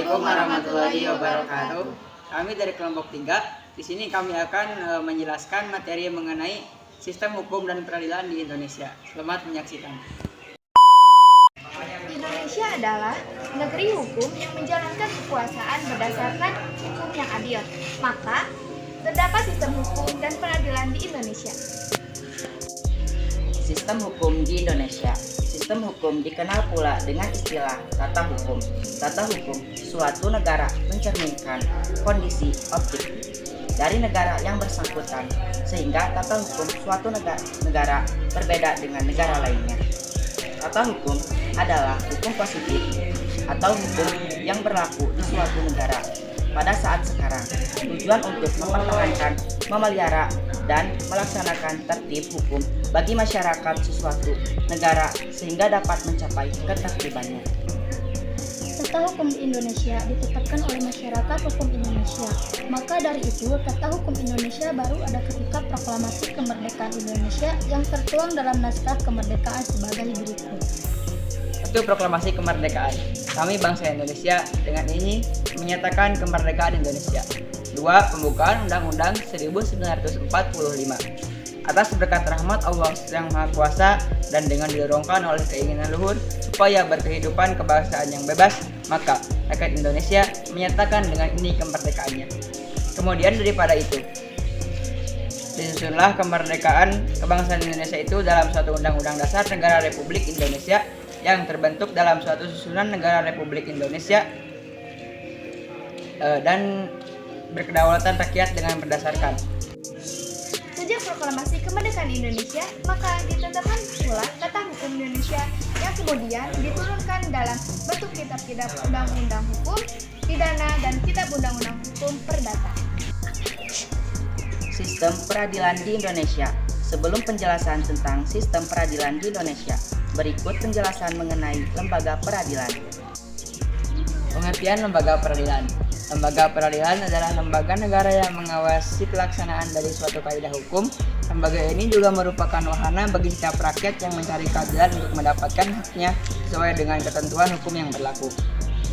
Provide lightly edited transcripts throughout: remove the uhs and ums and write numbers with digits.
Assalamualaikum warahmatullahi wabarakatuh. Kami dari kelompok 3. Di sini kami akan menjelaskan materi mengenai sistem hukum dan peradilan di Indonesia. Selamat menyaksikan. Indonesia adalah negeri hukum yang menjalankan kekuasaan berdasarkan hukum yang adil. Maka, terdapat sistem hukum dan peradilan di Indonesia. Sistem hukum di Indonesia. Sistem hukum dikenal pula dengan istilah tata hukum. Tata hukum suatu negara mencerminkan kondisi objektif dari negara yang bersangkutan, sehingga tata hukum suatu negara berbeda dengan negara lainnya. Tata hukum adalah hukum positif atau hukum yang berlaku di suatu negara pada saat sekarang. Tujuan untuk mempertahankan, memelihara, dan melaksanakan tertib hukum bagi masyarakat sesuatu negara sehingga dapat mencapai ketertibannya. Tata hukum Indonesia ditetapkan oleh masyarakat hukum Indonesia. Maka dari itu, tata hukum Indonesia baru ada ketika proklamasi kemerdekaan Indonesia yang tertuang dalam naskah kemerdekaan sebagai berikut. Itu proklamasi kemerdekaan. Kami bangsa Indonesia dengan ini menyatakan kemerdekaan Indonesia. 2. Pembukaan Undang-Undang 1945. Atas berkat rahmat Allah yang Maha Kuasa dan dengan didorongkan oleh keinginan luhur supaya berkehidupan kebangsaan yang bebas, maka rakyat Indonesia menyatakan dengan ini kemerdekaannya. Kemudian daripada itu, disusunlah kemerdekaan kebangsaan Indonesia itu dalam suatu Undang-Undang Dasar Negara Republik Indonesia yang terbentuk dalam suatu susunan negara Republik Indonesia dan berkedaulatan rakyat dengan berdasarkan. Sejak proklamasi kemerdekaan Indonesia, maka ditetapkan pula tata hukum Indonesia yang kemudian diturunkan dalam bentuk kitab-kitab undang-undang hukum pidana dan kitab undang-undang hukum perdata. Sistem peradilan di Indonesia. Sebelum penjelasan tentang sistem peradilan di Indonesia, berikut penjelasan mengenai lembaga peradilan. Pengertian lembaga peradilan. Lembaga peradilan adalah lembaga negara yang mengawasi pelaksanaan dari suatu kaidah hukum. Lembaga ini juga merupakan wahana bagi setiap rakyat yang mencari keadilan untuk mendapatkan haknya sesuai dengan ketentuan hukum yang berlaku.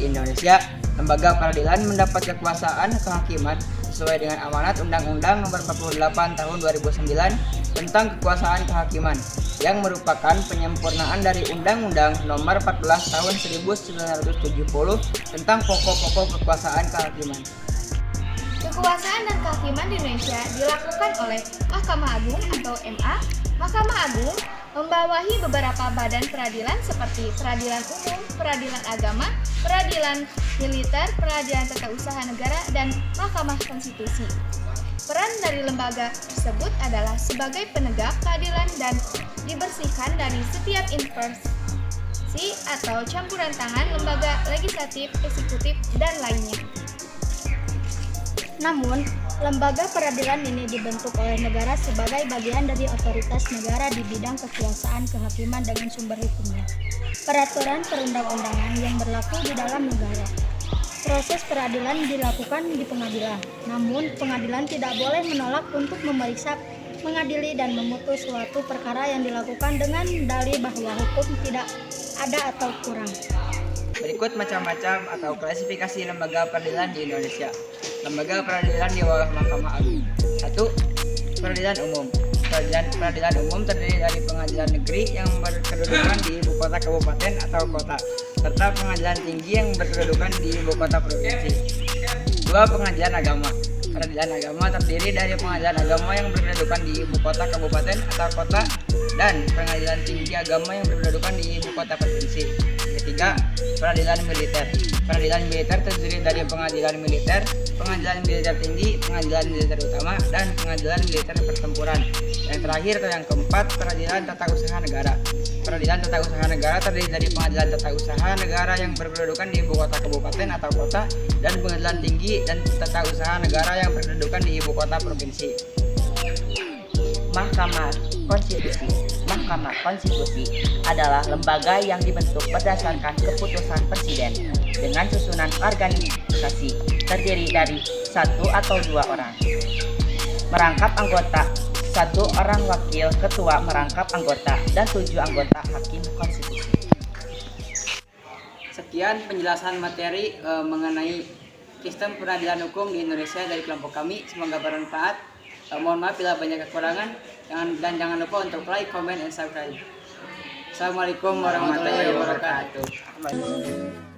Di Indonesia, lembaga peradilan mendapat kekuasaan kehakiman sesuai dengan amanat Undang-Undang Nomor 48 Tahun 2009 tentang kekuasaan kehakiman yang merupakan penyempurnaan dari Undang-Undang Nomor 14 Tahun 1970 tentang pokok-pokok kekuasaan kehakiman. Kekuasaan dan kehakiman di Indonesia dilakukan oleh Mahkamah Agung atau MA. Mahkamah Agung membawahi beberapa badan peradilan seperti Peradilan Umum, Peradilan Agama, Peradilan Militer, Peradilan Tata Usaha Negara, dan Mahkamah Konstitusi. Peran dari lembaga tersebut adalah sebagai penegak keadilan dan dibersihkan dari setiap inversi atau campuran tangan lembaga legislatif, eksekutif, dan lainnya. Namun, lembaga peradilan ini dibentuk oleh negara sebagai bagian dari otoritas negara di bidang kekuasaan kehakiman dengan sumber hukumnya. Peraturan perundang-undangan yang berlaku di dalam negara. Proses peradilan dilakukan di pengadilan. Namun, pengadilan tidak boleh menolak untuk memeriksa, mengadili, dan memutus suatu perkara yang dilakukan dengan dalih bahwa hukum tidak ada atau kurang. Berikut macam-macam atau klasifikasi lembaga peradilan di Indonesia. Lembaga peradilan di bawah Mahkamah Agung. 1. Peradilan umum. Peradilan umum terdiri dari pengadilan negeri yang berkedudukan di ibu kota kabupaten atau kota, serta pengadilan tinggi yang berkedudukan di ibu kota provinsi. 2. Pengadilan agama. Peradilan agama terdiri dari pengadilan agama yang berkedudukan di ibu kota kabupaten atau kota dan pengadilan tinggi agama yang berkedudukan di ibu kota provinsi. 3. Peradilan militer. Peradilan militer terdiri dari pengadilan militer, pengadilan militer tinggi, pengadilan militer utama, dan pengadilan militer pertempuran. Yang terakhir atau yang keempat, peradilan tata usaha negara. Peradilan tata usaha negara terdiri dari pengadilan tata usaha negara yang berkedudukan di ibu kota kabupaten atau kota dan pengadilan tinggi dan tata usaha negara yang berkedudukan di ibu kota provinsi. Mahkamah Konstitusi. Mahkamah Konstitusi adalah lembaga yang dibentuk berdasarkan keputusan Presiden dengan susunan organisasi terdiri dari 1 atau 2 orang. Merangkap anggota, 1 orang wakil ketua merangkap anggota, dan 7 anggota hakim konstitusi. Sekian penjelasan materi mengenai sistem peradilan hukum di Indonesia dari kelompok kami. Semoga bermanfaat. Mohon maaf bila banyak kekurangan. Dan jangan lupa untuk like, comment, and subscribe. Assalamualaikum warahmatullahi wabarakatuh.